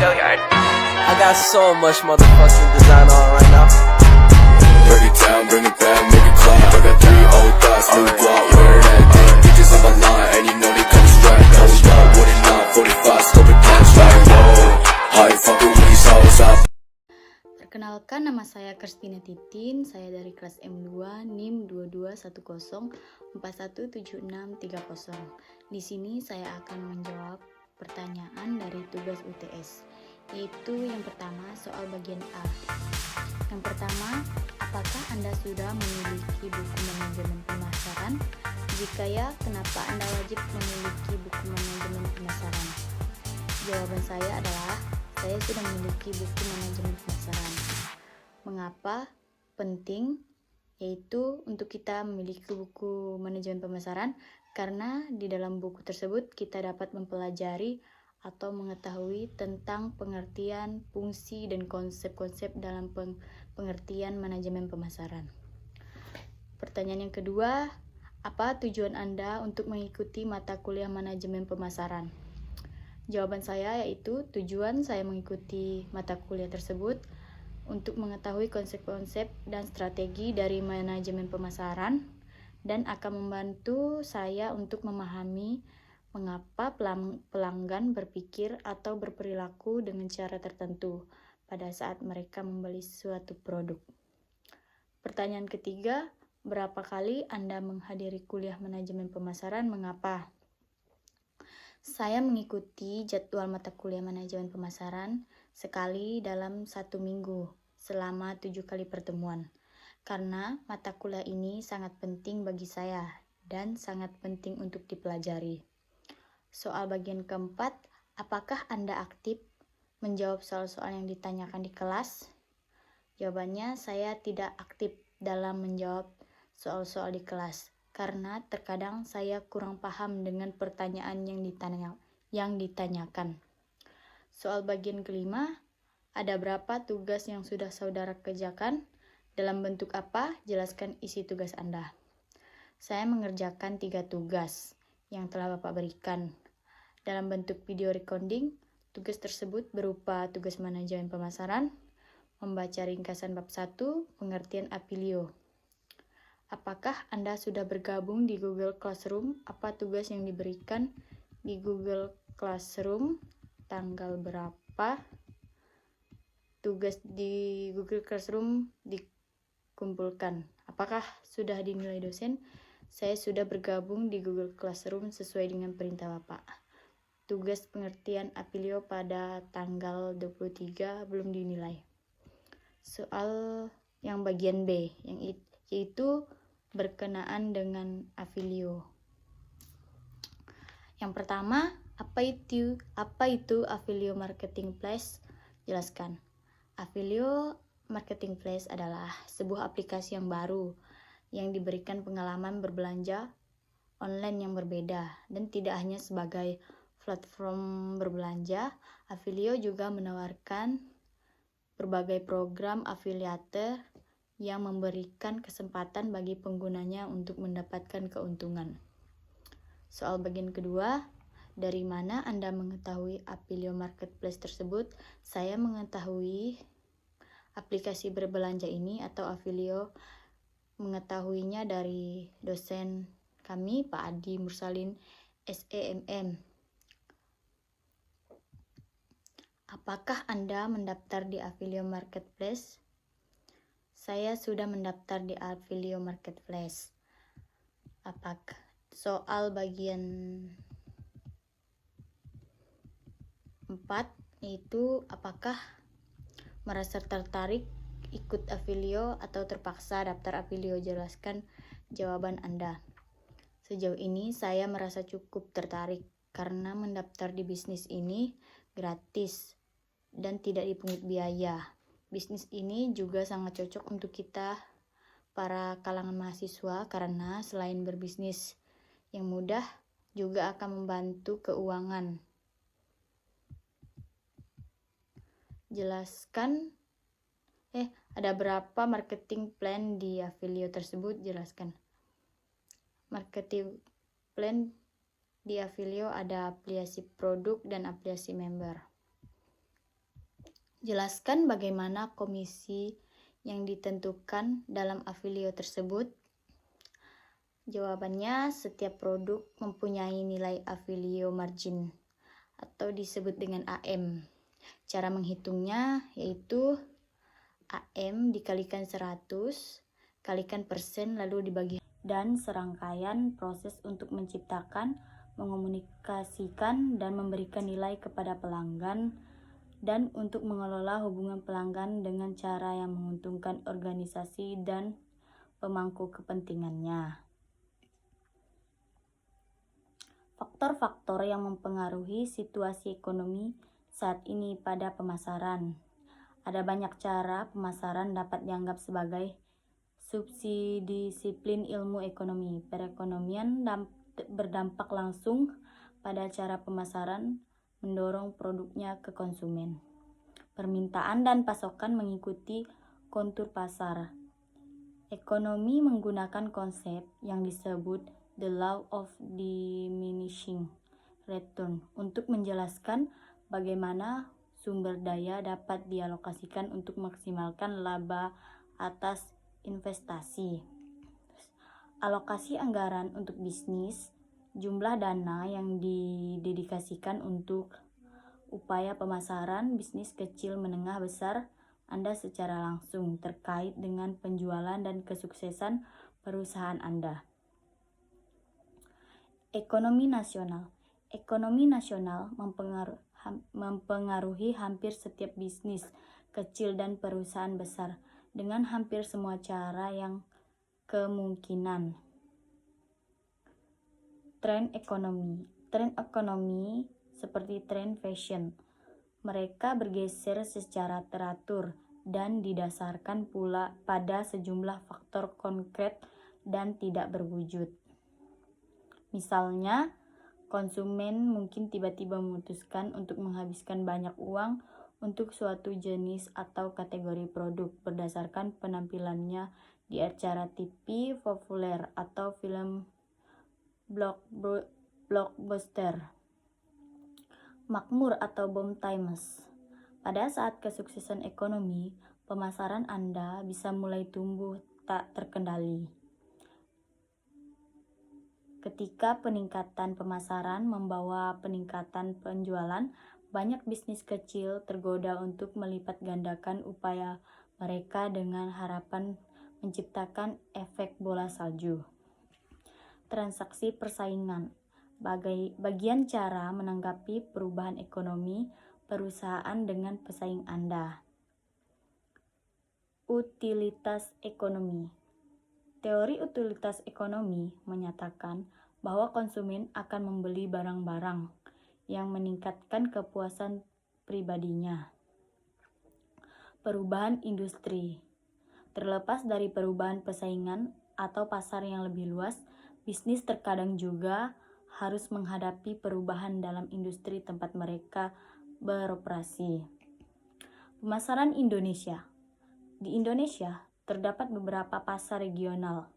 I got so much motherfucking design on right now. Break it down, bring it back, make it clap. I got 3 old thoughts, new guap, wear that thing. Bitches on my line, and you know they come straight. Hold up, what it not, 45, scope it cash like whoa. How you fucking with these hoes up? Perkenalkan, nama saya Kristina Titin, saya dari kelas M2 NIM 2210417630. Di sini saya akan menjawab pertanyaan dari tugas UTS, yaitu yang pertama soal bagian A. Yang pertama, apakah Anda sudah memiliki buku manajemen pemasaran? Jika ya, kenapa Anda wajib memiliki buku manajemen pemasaran? Jawaban saya adalah saya sudah memiliki buku manajemen pemasaran. Mengapa penting? Yaitu untuk kita memiliki buku manajemen pemasaran karena di dalam buku tersebut kita dapat mempelajari atau mengetahui tentang pengertian, fungsi, dan konsep-konsep dalam pengertian manajemen pemasaran. Pertanyaan yang kedua, apa tujuan Anda untuk mengikuti mata kuliah manajemen pemasaran? Jawaban saya yaitu tujuan saya mengikuti mata kuliah tersebut untuk mengetahui konsep-konsep dan strategi dari manajemen pemasaran dan akan membantu saya untuk memahami mengapa pelanggan berpikir atau berperilaku dengan cara tertentu pada saat mereka membeli suatu produk. Pertanyaan ketiga, berapa kali Anda menghadiri kuliah manajemen pemasaran? Mengapa? Saya mengikuti jadwal mata kuliah manajemen pemasaran sekali dalam 1 minggu selama 7 kali pertemuan. Karena mata kuliah ini sangat penting bagi saya dan sangat penting untuk dipelajari. Soal bagian keempat, apakah Anda aktif menjawab soal-soal yang ditanyakan di kelas? Jawabannya, saya tidak aktif dalam menjawab soal-soal di kelas. Karena terkadang saya kurang paham dengan pertanyaan yang ditanyakan. Soal bagian kelima, ada berapa tugas yang sudah saudara kerjakan? Dalam bentuk apa? Jelaskan isi tugas Anda. Saya mengerjakan 3 tugas yang telah Bapak berikan. Dalam bentuk video recording, tugas tersebut berupa tugas manajemen pemasaran, membaca ringkasan bab 1, pengertian Apilio. Apakah Anda sudah bergabung di Google Classroom? Apa tugas yang diberikan di Google Classroom? Tanggal berapa? Tugas di Google Classroom dikumpulkan. Apakah sudah dinilai dosen? Saya sudah bergabung di Google Classroom sesuai dengan perintah Bapak. Tugas pengertian Apilio pada tanggal 23 belum dinilai. Soal yang bagian B, yaitu berkenaan dengan Apilio. Yang pertama, apa itu Apilio Marketplace? Jelaskan. Apilio Marketplace adalah sebuah aplikasi yang baru yang diberikan pengalaman berbelanja online yang berbeda, dan tidak hanya sebagai platform berbelanja. Apilio juga menawarkan berbagai program afiliator yang memberikan kesempatan bagi penggunanya untuk mendapatkan keuntungan. Soal bagian kedua, dari mana Anda mengetahui Apilio Marketplace tersebut? Saya mengetahui aplikasi berbelanja ini atau Apilio mengetahuinya dari dosen kami, Pak Adi Mursalin, SEMM. Apakah Anda mendaftar di Apilio Marketplace? Saya sudah mendaftar di Apilio Marketplace. Apakah soal bagian 4 yaitu apakah merasa tertarik ikut Apilio atau terpaksa daftar Apilio? Jelaskan jawaban Anda. Sejauh ini saya merasa cukup tertarik karena mendaftar di bisnis ini gratis dan tidak dipungut biaya. Bisnis ini juga sangat cocok untuk kita para kalangan mahasiswa karena selain berbisnis yang mudah, juga akan membantu keuangan. Jelaskan, ada berapa marketing plan di Apilio tersebut? Jelaskan. Marketing plan di Apilio ada afiliasi produk dan afiliasi member. Jelaskan bagaimana komisi yang ditentukan dalam Avilio tersebut. Jawabannya, setiap produk mempunyai nilai Avilio margin atau disebut dengan AM. Cara menghitungnya yaitu AM dikalikan 100, kalikan persen lalu dibagi, dan serangkaian proses untuk menciptakan, mengomunikasikan, dan memberikan nilai kepada pelanggan, dan untuk mengelola hubungan pelanggan dengan cara yang menguntungkan organisasi dan pemangku kepentingannya. Faktor-faktor yang mempengaruhi situasi ekonomi saat ini pada pemasaran. Ada banyak cara pemasaran dapat dianggap sebagai subdisiplin ilmu ekonomi. Perekonomian berdampak langsung pada cara pemasaran mendorong produknya ke konsumen. Permintaan dan pasokan mengikuti kontur pasar. Ekonomi menggunakan konsep yang disebut the law of diminishing return untuk menjelaskan bagaimana sumber daya dapat dialokasikan untuk maksimalkan laba atas investasi. Alokasi anggaran untuk bisnis, jumlah dana yang didedikasikan untuk upaya pemasaran bisnis kecil, menengah, besar Anda secara langsung terkait dengan penjualan dan kesuksesan perusahaan Anda. Ekonomi nasional. Ekonomi nasional mempengaruhi hampir setiap bisnis kecil dan perusahaan besar dengan hampir semua cara yang kemungkinan. Tren ekonomi. Tren ekonomi seperti tren fashion. Mereka bergeser secara teratur dan didasarkan pula pada sejumlah faktor konkret dan tidak berwujud. Misalnya, konsumen mungkin tiba-tiba memutuskan untuk menghabiskan banyak uang untuk suatu jenis atau kategori produk berdasarkan penampilannya di acara TV populer atau film blockbuster, makmur atau bom times. Pada saat kesuksesan ekonomi, pemasaran Anda bisa mulai tumbuh tak terkendali. Ketika peningkatan pemasaran membawa peningkatan penjualan, banyak bisnis kecil tergoda untuk melipat gandakan upaya mereka dengan harapan menciptakan efek bola salju. Transaksi persaingan. Bagian cara menanggapi perubahan ekonomi perusahaan dengan pesaing Anda. Utilitas ekonomi. Teori utilitas ekonomi menyatakan bahwa konsumen akan membeli barang-barang yang meningkatkan kepuasan pribadinya. Perubahan industri. Terlepas dari perubahan persaingan atau pasar yang lebih luas, bisnis terkadang juga harus menghadapi perubahan dalam industri tempat mereka beroperasi. Pemasaran Indonesia. Di Indonesia, terdapat beberapa pasar regional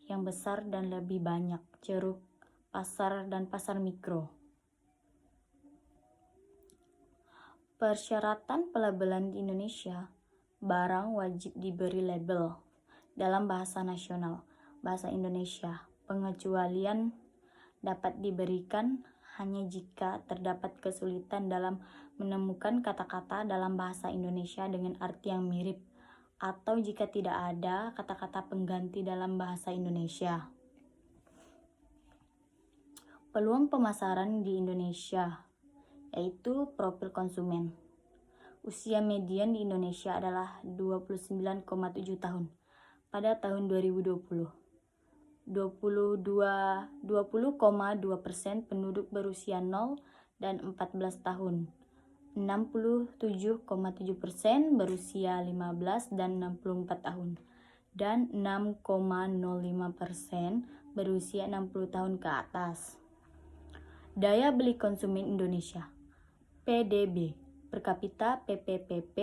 yang besar dan lebih banyak ceruk pasar dan pasar mikro. Persyaratan pelabelan di Indonesia, barang wajib diberi label dalam bahasa nasional, bahasa Indonesia. Pengecualian dapat diberikan hanya jika terdapat kesulitan dalam menemukan kata-kata dalam bahasa Indonesia dengan arti yang mirip, atau jika tidak ada kata-kata pengganti dalam bahasa Indonesia. Peluang pemasaran di Indonesia, yaitu profil konsumen. Usia median di Indonesia adalah 29,7 tahun pada tahun 2020. 20,2% penduduk berusia 0 dan 14 tahun. 67,7% berusia 15 dan 64 tahun, dan 6,05% berusia 60 tahun ke atas. Daya beli konsumen Indonesia, PDB, per kapita PPPP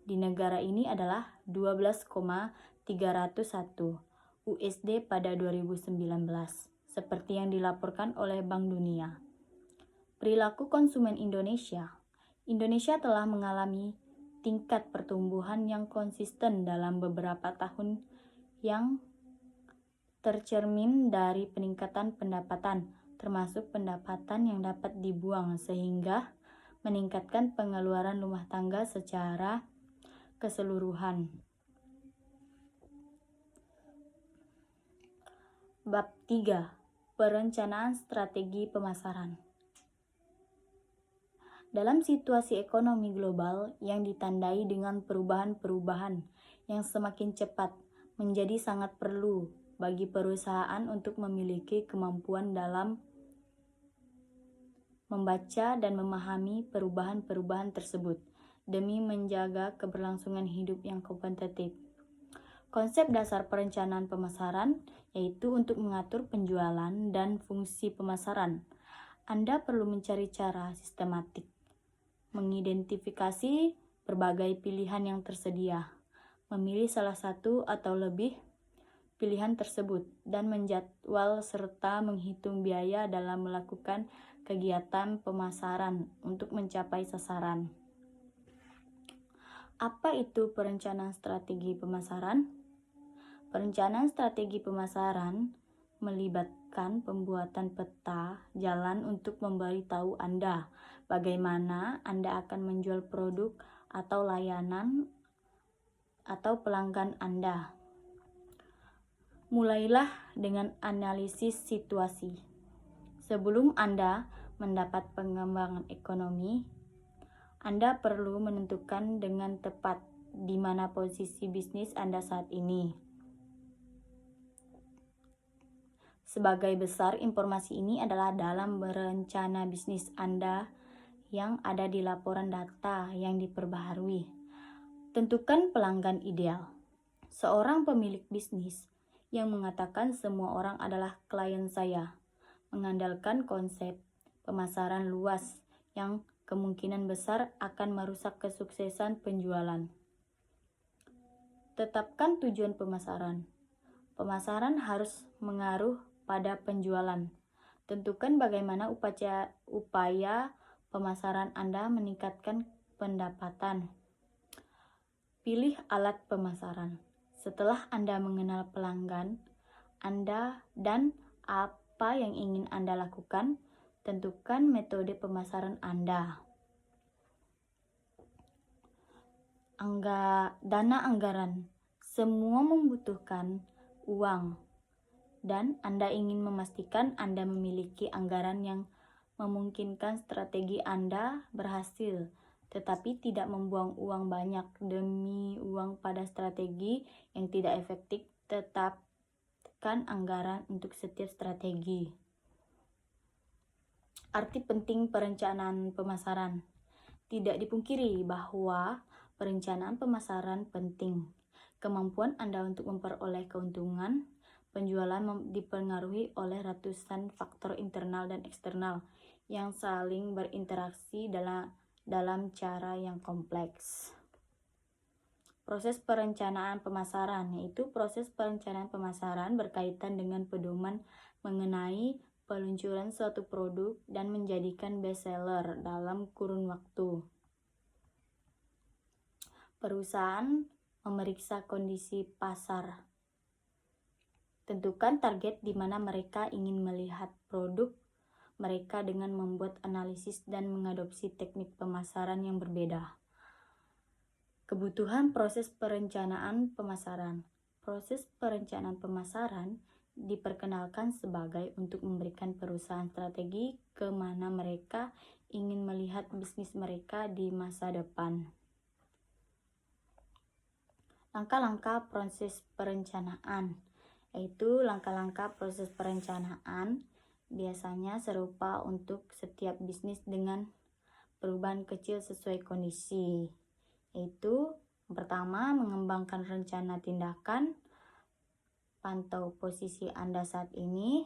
di negara ini adalah 12,301 USD pada 2019, seperti yang dilaporkan oleh Bank Dunia. Perilaku konsumen Indonesia. Indonesia telah mengalami tingkat pertumbuhan yang konsisten dalam beberapa tahun yang tercermin dari peningkatan pendapatan, termasuk pendapatan yang dapat dibuang, sehingga meningkatkan pengeluaran rumah tangga secara keseluruhan. Bab 3. Perencanaan strategi pemasaran. Dalam situasi ekonomi global yang ditandai dengan perubahan-perubahan yang semakin cepat, menjadi sangat perlu bagi perusahaan untuk memiliki kemampuan dalam membaca dan memahami perubahan-perubahan tersebut demi menjaga keberlangsungan hidup yang kompetitif. Konsep dasar perencanaan pemasaran yaitu untuk mengatur penjualan dan fungsi pemasaran. Anda perlu mencari cara sistematik, mengidentifikasi berbagai pilihan yang tersedia, memilih salah satu atau lebih pilihan tersebut, dan menjadwal serta menghitung biaya dalam melakukan kegiatan pemasaran untuk mencapai sasaran. Apa itu perencanaan strategi pemasaran? Perencanaan strategi pemasaran melibatkan pembuatan peta jalan untuk memberitahu Anda bagaimana Anda akan menjual produk atau layanan atau pelanggan Anda. Mulailah dengan analisis situasi. Sebelum Anda mendapat pengembangan ekonomi, Anda perlu menentukan dengan tepat di mana posisi bisnis Anda saat ini. Sebagai besar, informasi ini adalah dalam berencana bisnis Anda yang ada di laporan data yang diperbaharui. Tentukan pelanggan ideal. Seorang pemilik bisnis yang mengatakan semua orang adalah klien saya, mengandalkan konsep pemasaran luas yang kemungkinan besar akan merusak kesuksesan penjualan. Tetapkan tujuan pemasaran. Pemasaran harus mengaruh pada penjualan. Tentukan bagaimana upaya pemasaran Anda meningkatkan pendapatan. Pilih alat pemasaran. Setelah Anda mengenal pelanggan Anda dan apa yang ingin Anda lakukan, tentukan metode pemasaran Anda. Dana anggaran. Semua membutuhkan uang, dan Anda ingin memastikan Anda memiliki anggaran yang memungkinkan strategi Anda berhasil, tetapi tidak membuang uang banyak demi uang pada strategi yang tidak efektif. Tetapkan anggaran untuk setiap strategi. Arti penting perencanaan pemasaran. Tidak dipungkiri bahwa perencanaan pemasaran penting. Kemampuan Anda untuk memperoleh keuntungan penjualan dipengaruhi oleh ratusan faktor internal dan eksternal yang saling berinteraksi dalam cara yang kompleks. Proses perencanaan pemasaran, yaitu proses perencanaan pemasaran berkaitan dengan pedoman mengenai peluncuran suatu produk dan menjadikan bestseller dalam kurun waktu. Perusahaan memeriksa kondisi pasar. Tentukan target di mana mereka ingin melihat produk mereka dengan membuat analisis dan mengadopsi teknik pemasaran yang berbeda. Kebutuhan proses perencanaan pemasaran. Proses perencanaan pemasaran diperkenalkan sebagai untuk memberikan perusahaan strategi ke mana mereka ingin melihat bisnis mereka di masa depan. Langkah-langkah proses perencanaan, yaitu langkah-langkah proses perencanaan biasanya serupa untuk setiap bisnis dengan perubahan kecil sesuai kondisi, yaitu yang pertama, mengembangkan rencana tindakan, pantau posisi Anda saat ini,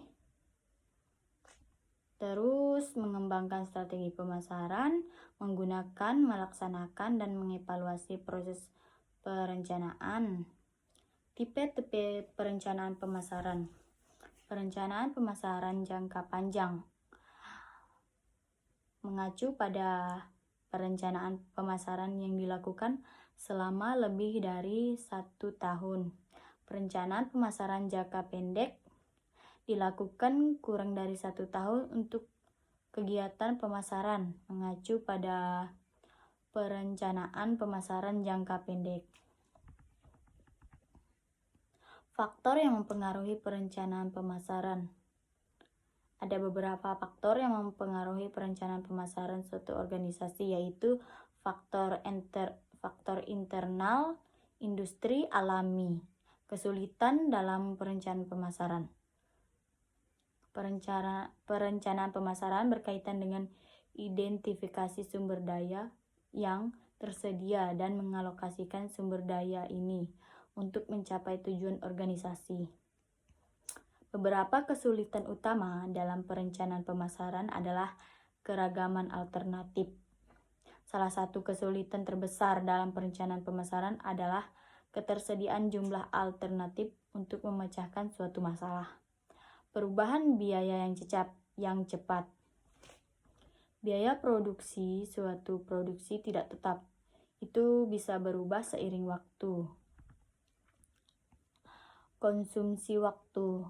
terus mengembangkan strategi pemasaran, menggunakan, melaksanakan, dan mengevaluasi proses perencanaan. Tipe-tipe perencanaan pemasaran. Perencanaan pemasaran jangka panjang mengacu pada perencanaan pemasaran yang dilakukan selama lebih dari 1 tahun. Perencanaan pemasaran jangka pendek dilakukan kurang dari 1 tahun untuk kegiatan pemasaran, mengacu pada perencanaan pemasaran jangka pendek. Faktor yang mempengaruhi perencanaan pemasaran. Ada beberapa faktor yang mempengaruhi perencanaan pemasaran suatu organisasi, yaitu faktor internal, industri, alami. Kesulitan dalam perencanaan pemasaran. Perencanaan pemasaran berkaitan dengan identifikasi sumber daya yang tersedia dan mengalokasikan sumber daya ini untuk mencapai tujuan organisasi. Beberapa kesulitan utama dalam perencanaan pemasaran adalah keragaman alternatif. Salah satu kesulitan terbesar dalam perencanaan pemasaran adalah ketersediaan jumlah alternatif untuk memecahkan suatu masalah. Perubahan biaya yang cepat. Biaya produksi suatu produksi tidak tetap. Itu bisa berubah seiring waktu. Konsumsi waktu.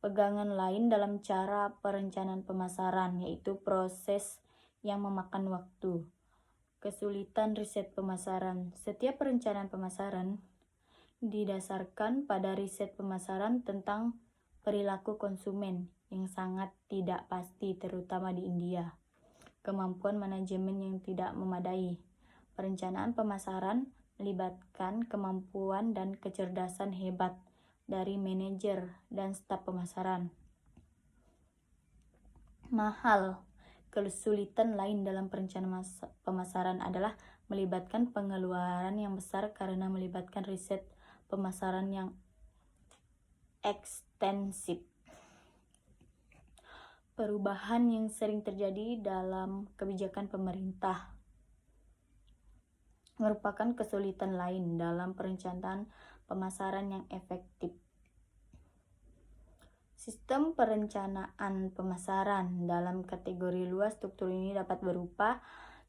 Pegangan lain dalam cara perencanaan pemasaran, yaitu proses yang memakan waktu. Kesulitan riset pemasaran. Setiap perencanaan pemasaran didasarkan pada riset pemasaran tentang perilaku konsumen yang sangat tidak pasti, terutama di India. Kemampuan manajemen yang tidak memadai. Perencanaan pemasaran melibatkan kemampuan dan kecerdasan hebat dari manajer dan staf pemasaran. Mahal. Kesulitan lain dalam perencanaan pemasaran adalah melibatkan pengeluaran yang besar karena melibatkan riset pemasaran yang ekstensif. Perubahan yang sering terjadi dalam kebijakan pemerintah merupakan kesulitan lain dalam perencanaan pemasaran yang efektif. Sistem perencanaan pemasaran dalam kategori luas. Struktur ini dapat berupa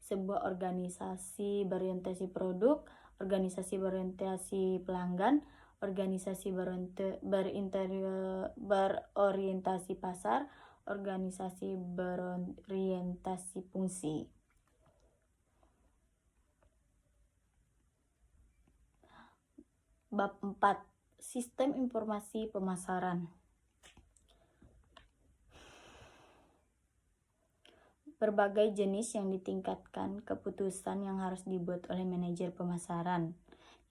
sebuah organisasi berorientasi produk, organisasi berorientasi pelanggan, organisasi berorientasi pasar, organisasi berorientasi fungsi. Bab 4. Sistem informasi pemasaran. Berbagai jenis yang ditingkatkan keputusan yang harus dibuat oleh manajer pemasaran,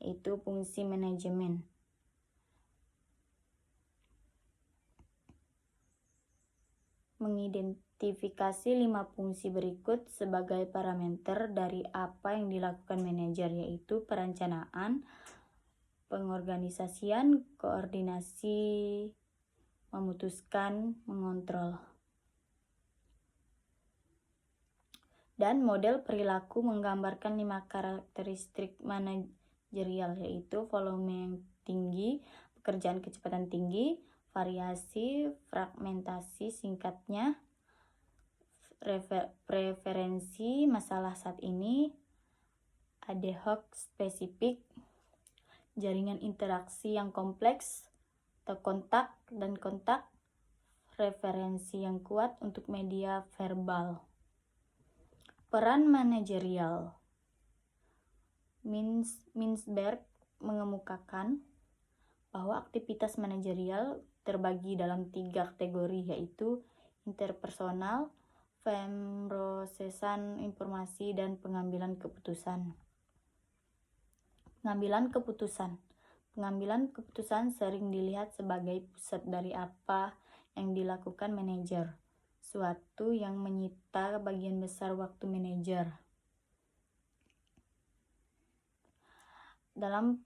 yaitu fungsi manajemen. Mengidentifikasi 5 fungsi berikut sebagai parameter dari apa yang dilakukan manajer, yaitu perencanaan, pengorganisasian, koordinasi, memutuskan, mengontrol. Dan model perilaku menggambarkan 5 karakteristik manajerial, yaitu volume yang tinggi, pekerjaan kecepatan tinggi, variasi, fragmentasi, singkatnya, preferensi, masalah saat ini, ad hoc spesifik, jaringan interaksi yang kompleks, kontak dan kontak, referensi yang kuat untuk media verbal. Peran manajerial. Mintzberg mengemukakan bahwa aktivitas manajerial terbagi dalam 3 kategori, yaitu interpersonal, pemrosesan informasi, dan pengambilan keputusan. Pengambilan keputusan sering dilihat sebagai pusat dari apa yang dilakukan manajer, suatu yang menyita bagian besar waktu manajer. Dalam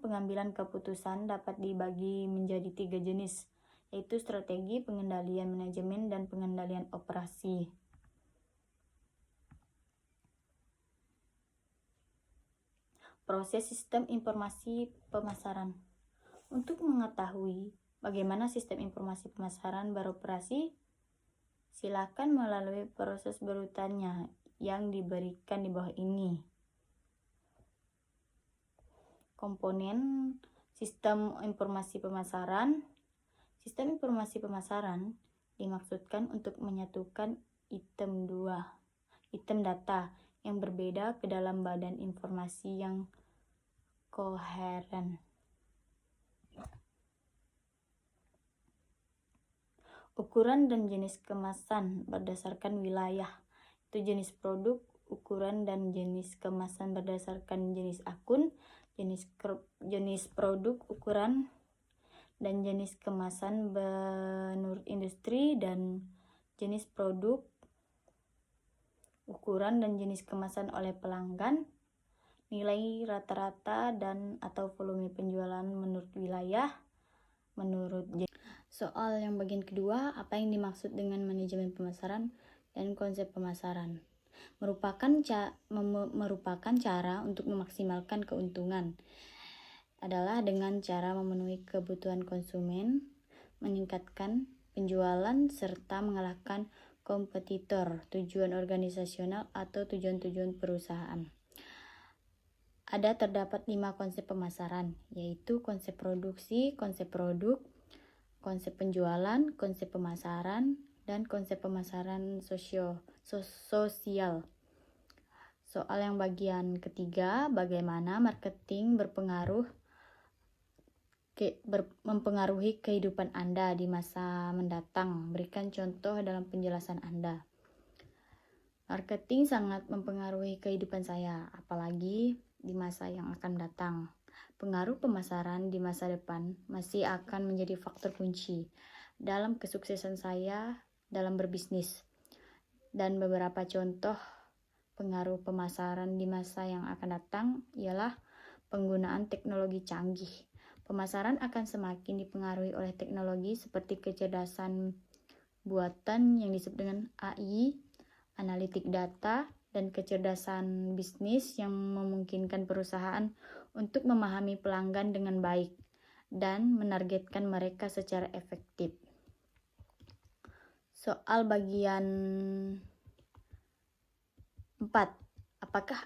pengambilan keputusan dapat dibagi menjadi 3 jenis, yaitu strategi, pengendalian manajemen, dan pengendalian operasi. Proses sistem informasi pemasaran. Untuk mengetahui bagaimana sistem informasi pemasaran beroperasi, Silakan melalui proses berurutannya yang diberikan di bawah ini. Komponen sistem informasi pemasaran. Sistem informasi pemasaran dimaksudkan untuk menyatukan item data yang berbeda ke dalam badan informasi yang koheren. Ukuran dan jenis kemasan berdasarkan wilayah. Itu jenis produk, ukuran dan jenis kemasan berdasarkan jenis akun, jenis produk, ukuran dan jenis kemasan menurut industri, dan jenis produk, ukuran dan jenis kemasan oleh pelanggan, nilai rata-rata dan atau volume penjualan menurut wilayah, menurut jenis. Soal yang bagian kedua, apa yang dimaksud dengan manajemen pemasaran dan konsep pemasaran? Merupakan cara untuk memaksimalkan keuntungan adalah dengan cara memenuhi kebutuhan konsumen, meningkatkan penjualan, serta mengalahkan kompetitor, tujuan organisasional atau tujuan-tujuan perusahaan. Terdapat 5 konsep pemasaran, yaitu konsep produksi, konsep produk, konsep penjualan, konsep pemasaran, dan konsep pemasaran sosial. Soal yang bagian ketiga, bagaimana marketing mempengaruhi kehidupan Anda di masa mendatang. Berikan contoh dalam penjelasan Anda. Marketing sangat mempengaruhi kehidupan saya, apalagi di masa yang akan datang. Pengaruh pemasaran di masa depan masih akan menjadi faktor kunci dalam kesuksesan saya dalam berbisnis. Dan beberapa contoh pengaruh pemasaran di masa yang akan datang ialah penggunaan teknologi canggih. Pemasaran akan semakin dipengaruhi oleh teknologi seperti kecerdasan buatan yang disebut dengan AI, analitik data, dan kecerdasan bisnis yang memungkinkan perusahaan untuk memahami pelanggan dengan baik dan menargetkan mereka secara efektif. Soal bagian 4. Apakah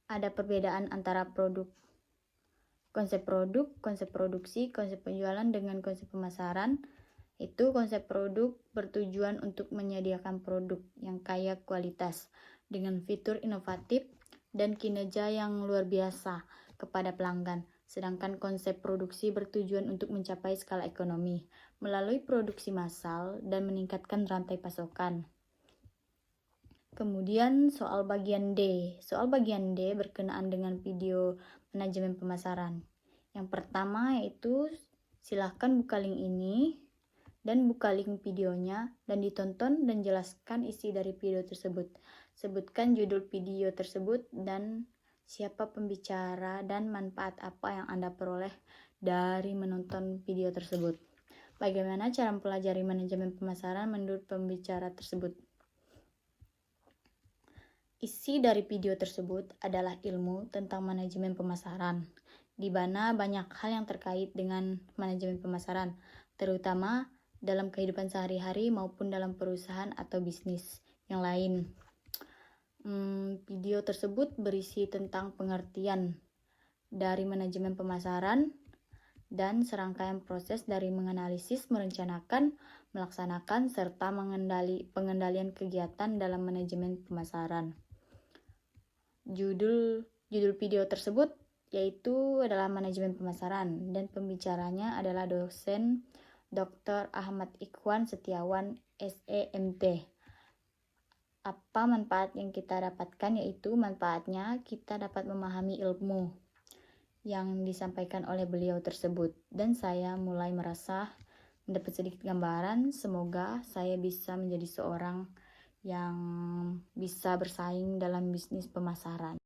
ada perbedaan antara konsep produk, konsep produksi, konsep penjualan dengan konsep pemasaran? Itu konsep produk bertujuan untuk menyediakan produk yang kaya kualitas dengan fitur inovatif dan kinerja yang luar biasa kepada pelanggan. Sedangkan konsep produksi bertujuan untuk mencapai skala ekonomi melalui produksi massal dan meningkatkan rantai pasokan. Kemudian soal bagian D. Soal bagian D berkenaan dengan video manajemen pemasaran. Yang pertama yaitu silahkan buka link ini dan buka link videonya dan ditonton dan jelaskan isi dari video tersebut. Sebutkan judul video tersebut dan siapa pembicara dan manfaat apa yang Anda peroleh dari menonton video tersebut. Bagaimana cara mempelajari manajemen pemasaran menurut pembicara tersebut? Isi dari video tersebut adalah ilmu tentang manajemen pemasaran, di mana banyak hal yang terkait dengan manajemen pemasaran, terutama dalam kehidupan sehari-hari maupun dalam perusahaan atau bisnis yang lain. Video tersebut berisi tentang pengertian dari manajemen pemasaran dan serangkaian proses dari menganalisis, merencanakan, melaksanakan, serta pengendalian kegiatan dalam manajemen pemasaran. Judul video tersebut yaitu adalah manajemen pemasaran dan pembicaranya adalah dosen Dr. Ahmad Ikhwan Setiawan, SEMT. Apa manfaat yang kita dapatkan? Yaitu manfaatnya kita dapat memahami ilmu yang disampaikan oleh beliau tersebut. Dan saya mulai merasa mendapat sedikit gambaran. Semoga saya bisa menjadi seorang yang bisa bersaing dalam bisnis pemasaran.